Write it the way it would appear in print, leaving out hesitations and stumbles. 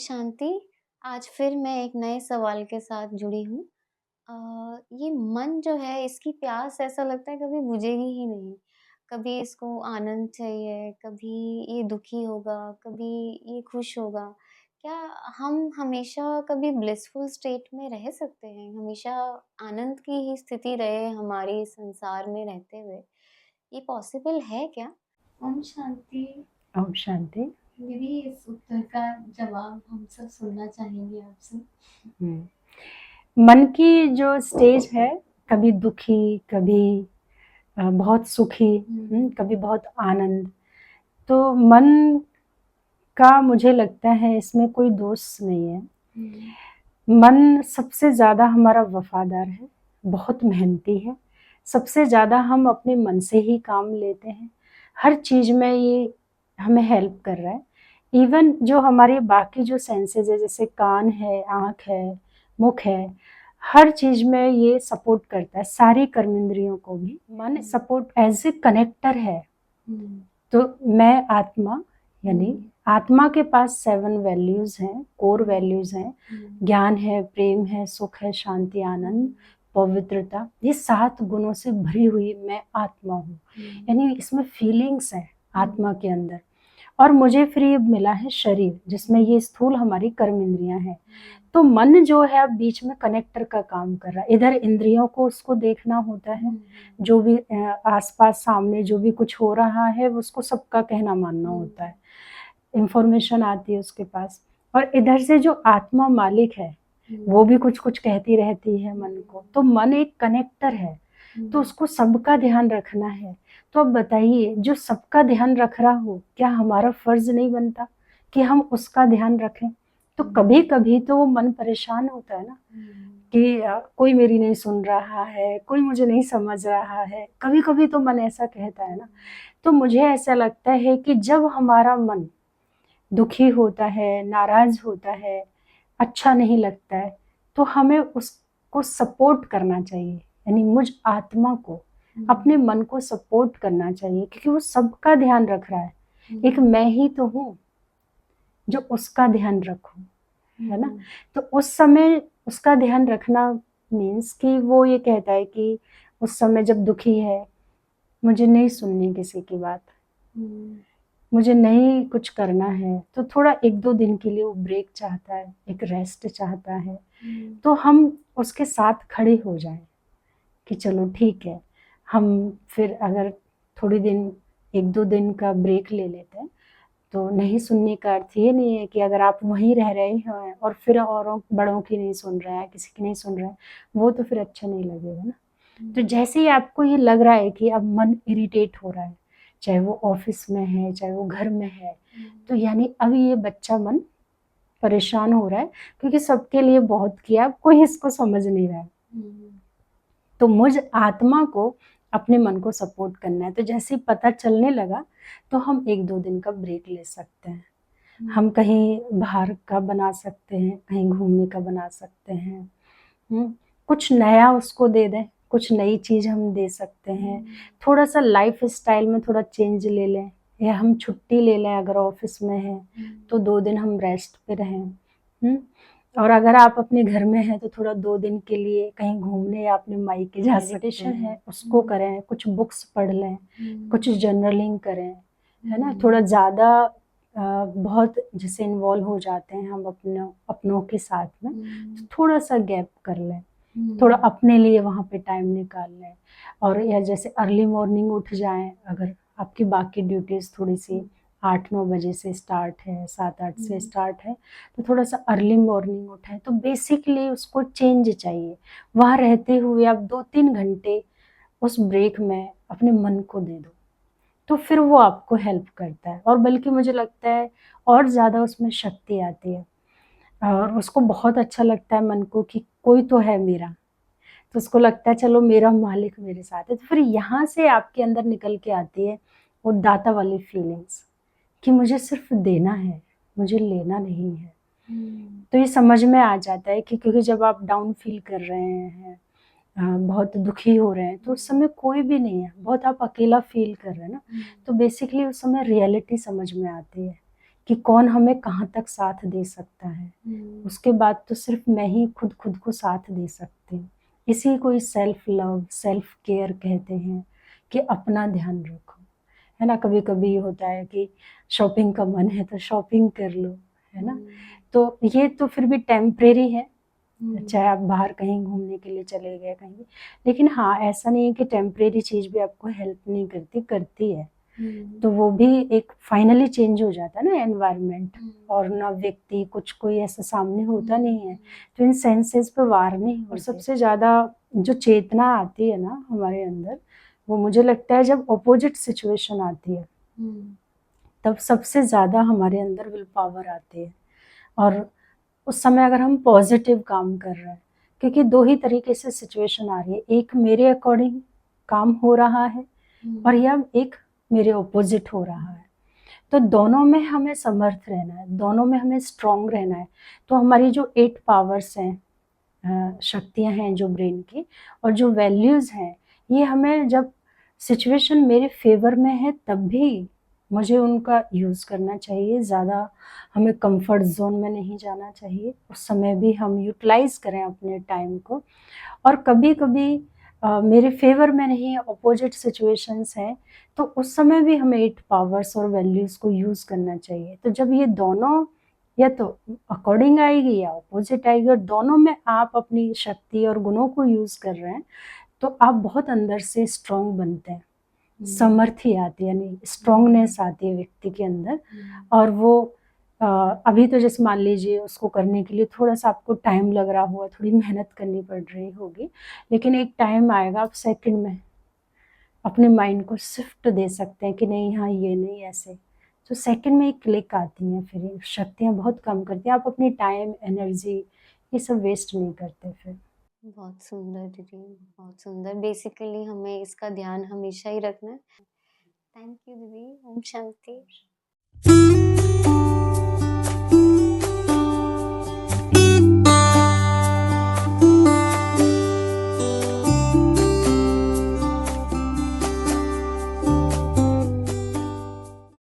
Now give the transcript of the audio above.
शांति, आज फिर मैं एक नए सवाल के साथ जुड़ी हूँ। ये मन जो है इसकी प्यास ऐसा लगता है कभी बुझेगी ही नहीं। कभी इसको आनंद चाहिए, कभी ये दुखी होगा, कभी ये खुश होगा। क्या हम हमेशा कभी ब्लिसफुल स्टेट में रह सकते हैं? हमेशा आनंद की ही स्थिति रहे हमारी संसार में रहते हुए, ये पॉसिबल है क्या? ओम शांति। ओम शांति। दीदी, इस उत्तर का जवाब हम सब सुनना चाहेंगे आपसे। मन की जो स्टेज है, कभी दुखी, कभी बहुत सुखी, कभी बहुत आनंद। तो मन का मुझे लगता है इसमें कोई दोष नहीं है। मन सबसे ज़्यादा हमारा वफादार है, बहुत मेहनती है। सबसे ज़्यादा हम अपने मन से ही काम लेते हैं। हर चीज़ में ये हमें हेल्प कर रहा है। इवन जो हमारे बाकी जो सेंसेस है, जैसे कान है, आँख है, मुख है, हर चीज़ में ये सपोर्ट करता है, सारी कर्मेंद्रियों को भी। मन सपोर्ट एज ए कनेक्टर है। तो मैं आत्मा, यानी आत्मा के पास 7 वैल्यूज हैं, कोर वैल्यूज हैं। ज्ञान है, प्रेम है, सुख है, शांति, आनंद, पवित्रता। ये 7 गुणों से भरी हुई मैं आत्मा हूँ। यानी इसमें फीलिंग्स है आत्मा के अंदर। और मुझे फिर ये मिला है शरीर, जिसमें ये स्थूल हमारी कर्म इंद्रियां हैं। तो मन जो है अब बीच में कनेक्टर का काम कर रहा है। इधर इंद्रियों को उसको देखना होता है, जो भी आसपास सामने जो भी कुछ हो रहा है उसको सबका कहना मानना होता है। इंफॉर्मेशन आती है उसके पास। और इधर से जो आत्मा मालिक है वो भी कुछ कुछ कहती रहती है मन को। तो मन एक कनेक्टर है, तो उसको सबका ध्यान रखना है। तो अब बताइए, जो सबका ध्यान रख रहा हो, क्या हमारा फर्ज नहीं बनता कि हम उसका ध्यान रखें? तो कभी कभी तो वो मन परेशान होता है ना, कि कोई मेरी नहीं सुन रहा है, कोई मुझे नहीं समझ रहा है। कभी कभी तो मन ऐसा कहता है ना। तो मुझे ऐसा लगता है कि जब हमारा मन दुखी होता है, नाराज होता है, अच्छा नहीं लगता है, तो हमें उसको सपोर्ट करना चाहिए। यानी मुझ आत्मा को, अपने मन को सपोर्ट करना चाहिए, क्योंकि वो सबका ध्यान रख रहा है। एक मैं ही तो हूँ जो उसका ध्यान रखूं, है ना। तो उस समय उसका ध्यान रखना मीन्स कि वो ये कहता है कि उस समय जब दुखी है, मुझे नहीं सुननी किसी की बात, मुझे नहीं कुछ करना है, तो थोड़ा 1-2 दिन के लिए वो ब्रेक चाहता है, एक रेस्ट चाहता है। तो हम उसके साथ खड़े हो जाएं कि चलो ठीक है, हम फिर अगर थोड़ी दिन 1-2 दिन का ब्रेक ले लेते हैं। तो नहीं सुनने का अर्थ ये नहीं है कि अगर आप वहीं रह रहे हैं और फिर औरों बड़ों की नहीं सुन रहे हैं, किसी की नहीं सुन रहे हैं, वो तो फिर अच्छा नहीं लगेगा ना। तो जैसे ही आपको ये लग रहा है कि अब मन इरिटेट हो रहा है, चाहे वो ऑफिस में है, चाहे वो घर में है, तो यानी अभी ये बच्चा मन परेशान हो रहा है, क्योंकि सबके लिए बहुत किया, कोई इसको समझ नहीं रहा है। तो मुझ आत्मा को अपने मन को सपोर्ट करना है। तो जैसे ही पता चलने लगा, तो हम 1-2 दिन का ब्रेक ले सकते हैं। हम कहीं बाहर का बना सकते हैं, कहीं घूमने का बना सकते हैं। कुछ नया उसको दे दें, कुछ नई चीज़ हम दे सकते हैं। थोड़ा सा लाइफ स्टाइल में थोड़ा चेंज ले लें, या हम छुट्टी ले लें। अगर ऑफिस में है तो 2 दिन हम रेस्ट पे रहें। और अगर आप अपने घर में हैं तो थोड़ा 2 दिन के लिए कहीं घूमने या अपने मायके जा सकते हैं, उसको करें। कुछ बुक्स पढ़ लें, कुछ जर्नलिंग करें, है ना। थोड़ा ज़्यादा बहुत जैसे इन्वॉल्व हो जाते हैं हम अपनों के साथ में, तो थोड़ा सा गैप कर लें, थोड़ा अपने लिए वहाँ पे टाइम निकाल लें। और या जैसे अर्ली मॉर्निंग उठ जाएं, अगर आपकी बाकी ड्यूटीज़ थोड़ी सी 8-9 बजे से स्टार्ट है, 7-8 से स्टार्ट है, तो थोड़ा सा अर्ली मॉर्निंग उठें। तो बेसिकली उसको चेंज चाहिए। वहाँ रहते हुए आप 2-3 घंटे उस ब्रेक में अपने मन को दे दो, तो फिर वो आपको हेल्प करता है। और बल्कि मुझे लगता है और ज़्यादा उसमें शक्ति आती है, और उसको बहुत अच्छा लगता है मन को कि कोई तो है मेरा। तो उसको लगता है चलो मेरा मालिक मेरे साथ है। तो फिर यहाँ से आपके अंदर निकल के आती है वो दाता वाली फीलिंग्स, कि मुझे सिर्फ देना है, मुझे लेना नहीं है। तो ये समझ में आ जाता है कि क्योंकि जब आप डाउन फील कर रहे हैं, बहुत दुखी हो रहे हैं, तो उस समय कोई भी नहीं है, बहुत आप अकेला फील कर रहे हैं ना। तो बेसिकली उस समय रियलिटी समझ में आती है कि कौन हमें कहाँ तक साथ दे सकता है। उसके बाद तो सिर्फ मैं ही खुद को साथ दे सकती हूँ। इसी को सेल्फ लव, सेल्फ केयर कहते हैं, कि अपना ध्यान रखो, है ना। कभी कभी होता है कि शॉपिंग का मन है तो शॉपिंग कर लो, है ना। तो ये तो फिर भी टेम्परेरी है, चाहे आप बाहर कहीं घूमने के लिए चले गए कहीं, लेकिन हाँ, ऐसा नहीं है कि टेम्परेरी चीज़ भी आपको हेल्प नहीं करती, करती है। तो वो भी एक फाइनली चेंज हो जाता है ना एनवायरनमेंट, और ना व्यक्ति, कुछ कोई ऐसा सामने होता नहीं है, तो इन सेंसेस पे वार नहीं होते। और सबसे ज़्यादा जो चेतना आती है ना हमारे अंदर, वो मुझे लगता है जब अपोजिट सिचुएशन आती है, तब सबसे ज़्यादा हमारे अंदर विल पावर आती है। और उस समय अगर हम पॉजिटिव काम कर रहे हैं, क्योंकि दो ही तरीके से सिचुएशन आ रही है, एक मेरे अकॉर्डिंग काम हो रहा है और या एक मेरे ऑपोजिट हो रहा है, तो दोनों में हमें समर्थ रहना है, दोनों में हमें स्ट्रॉन्ग रहना है। तो हमारी जो 8 पावर्स हैं, शक्तियां हैं जो ब्रेन की, और जो वैल्यूज़ हैं, ये हमें जब सिचुएशन मेरे फेवर में है तब भी मुझे उनका यूज़ करना चाहिए। ज़्यादा हमें कंफर्ट जोन में नहीं जाना चाहिए, उस समय भी हम यूटिलाइज़ करें अपने टाइम को। और कभी कभी मेरे फेवर में नहीं, अपोजिट सिचुएशंस हैं, तो उस समय भी हमें 8 पावर्स और वैल्यूज़ को यूज़ करना चाहिए। तो जब ये दोनों या तो अकॉर्डिंग आएगी या अपोजिट आएगी, और दोनों में आप अपनी शक्ति और गुणों को यूज़ कर रहे हैं, तो आप बहुत अंदर से स्ट्रॉन्ग बनते हैं, समर्थी आती है, यानी स्ट्रॉन्गनेस आती है व्यक्ति के अंदर। और वो अभी तो जैसे मान लीजिए उसको करने के लिए थोड़ा सा आपको टाइम लग रहा होगा, थोड़ी मेहनत करनी पड़ रही होगी, लेकिन एक टाइम आएगा आप सेकंड में अपने माइंड को शिफ्ट दे सकते हैं कि नहीं, हाँ ये नहीं ऐसे, तो सेकंड में एक क्लिक आती है, फिर शक्तियाँ बहुत कम करती हैं। आप अपनी टाइम, एनर्जी ये सब वेस्ट नहीं करते फिर। बहुत सुंदर दीदी, बहुत सुंदर। बेसिकली हमें इसका ध्यान हमेशा ही रखना है। थैंक यू दीदी। ओम शांति।